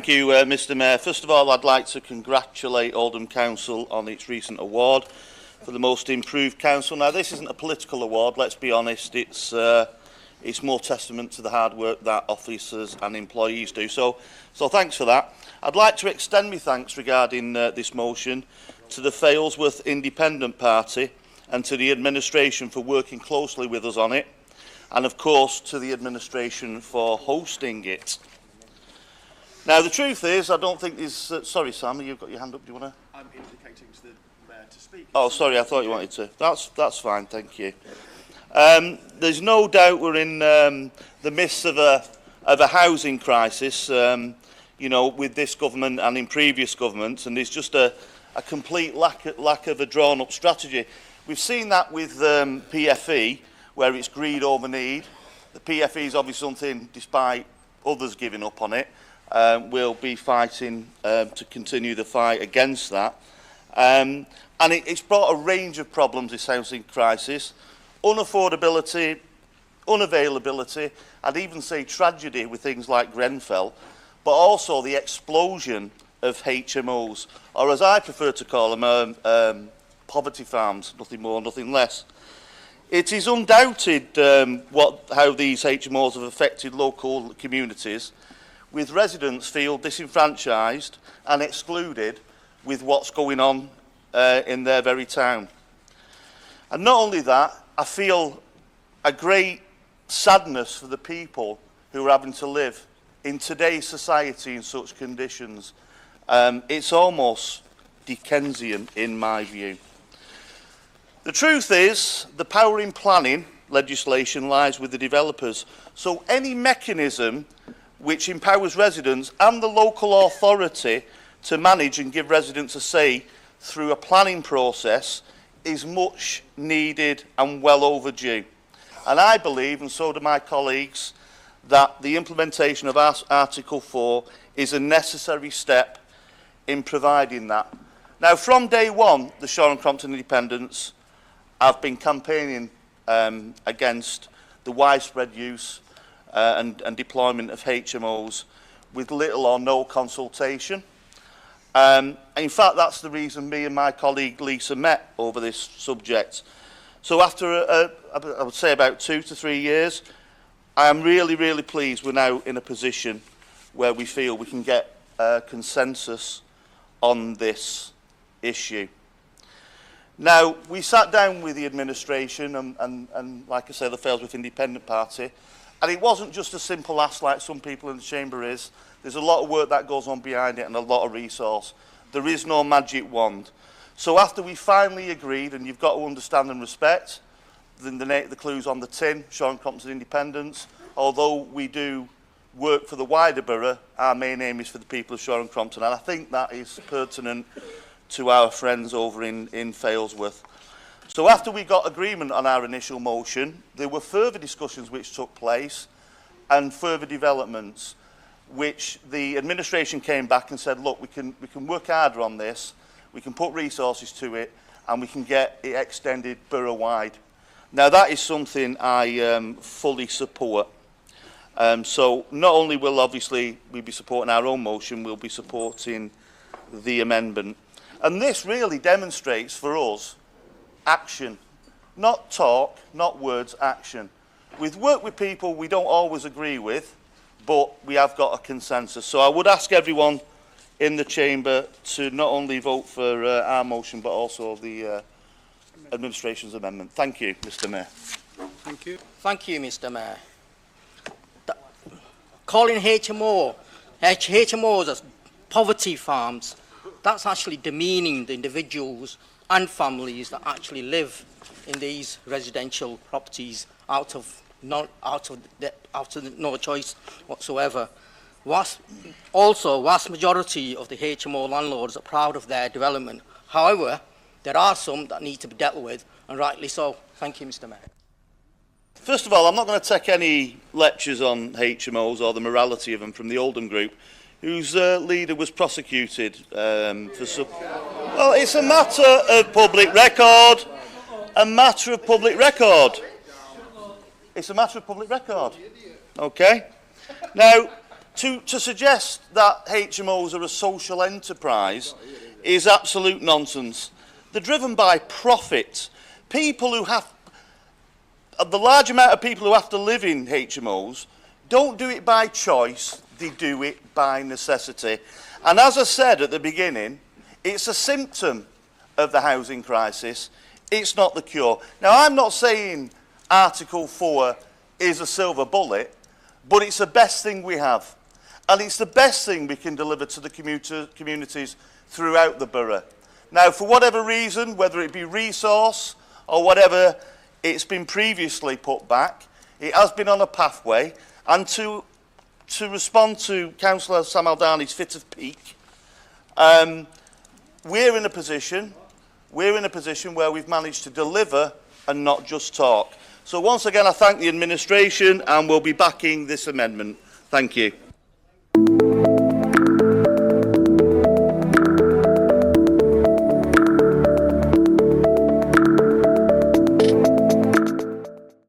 Thank you, Mr Mayor. First of all, I'd like to congratulate Oldham Council on its recent award for the most improved council. Now, this isn't a political award, let's be honest. It's more testament to the hard work that officers and employees do. So thanks for that. I'd like to extend my thanks regarding this motion to the Failsworth Independent Party and to the administration for working closely with us on it, and of course to the administration for hosting it. Now, the truth is, I don't think there's... sorry, Sam, you've got your hand up. Do you want to... I'm indicating to the Mayor to speak. Oh, sorry, I thought you wanted to. That's fine, thank you. There's no doubt we're in the midst of a housing crisis, you know, with this government and in previous governments, and there's just a complete lack of a drawn-up strategy. We've seen that with PFE, where it's greed over need. The PFE is obviously something, despite others giving up on it, we'll be fighting to continue the fight against that. And it's brought a range of problems, this housing crisis. Unaffordability, unavailability, I'd even say tragedy with things like Grenfell, but also the explosion of HMOs, or as I prefer to call them, poverty farms, nothing more, nothing less. It is undoubted how these HMOs have affected local communities, with residents feel disenfranchised and excluded with what's going on in their very town. And not only that, I feel a great sadness for the people who are having to live in today's society in such conditions. It's almost Dickensian in my view. The truth is, the power in planning legislation lies with the developers. So any mechanism which empowers residents and the local authority to manage and give residents a say through a planning process is much needed and well overdue. And I believe, and so do my colleagues, that the implementation of Article 4 is a necessary step in providing that. Now, from day one, the Shore and Crompton Independents have been campaigning against the widespread use and deployment of HMOs with little or no consultation. In fact, that's the reason me and my colleague Lisa met over this subject. So after, I would say about 2 to 3 years, I am really, really pleased we're now in a position where we feel we can get consensus on this issue. Now, we sat down with the administration and like I say, the Failsworth Independent Party, and it wasn't just a simple ask like some people in the chamber is. There's a lot of work that goes on behind it and a lot of resource. There is no magic wand. So after we finally agreed, and you've got to understand and respect, then the clue's on the tin, Shore and Crompton Independents. Although we do work for the wider borough, our main aim is for the people of Shore and Crompton, and I think that is pertinent to our friends over in Failsworth. So after we got agreement on our initial motion, there were further discussions which took place and further developments, which the administration came back and said, look, we can work harder on this, we can put resources to it, and we can get it extended borough-wide. Now, that is something I fully support. So not only will obviously we be supporting our own motion, we'll be supporting the amendment. And this really demonstrates for us action, not talk, not words, action. We've worked with people we don't always agree with, but we have got a consensus. So I would ask everyone in the chamber to not only vote for our motion, but also the administration's amendment. Thank you, Mr Mayor. Thank you. Thank you, Mr Mayor. Calling HMOs as poverty farms, that's actually demeaning the individuals and families that actually live in these residential properties out of no choice whatsoever. Vast majority of the HMO landlords are proud of their development. However, there are some that need to be dealt with, and rightly so. Thank you, Mr Mayor. First of all, I'm not going to take any lectures on HMOs or the morality of them from the Oldham Group, whose leader was prosecuted for some... Well, it's a matter of public record. A matter of public record. It's a matter of public record. Okay? Now, To suggest that HMOs are a social enterprise is absolute nonsense. They're driven by profit. People who have, the large amount of people who have to live in HMOs don't do it by choice, they do it by necessity. And as I said at the beginning, it's a symptom of the housing crisis. It's not the cure. Now, I'm not saying Article 4 is a silver bullet, but it's the best thing we have. And it's the best thing we can deliver to the communities throughout the borough. Now, for whatever reason, whether it be resource or whatever, it's been previously put back. It has been on a pathway. And to respond to Councillor Sam Aldani's fit of pique, we're in a position where we've managed to deliver and not just talk. So once again, I thank the administration and we'll be backing this amendment. Thank you.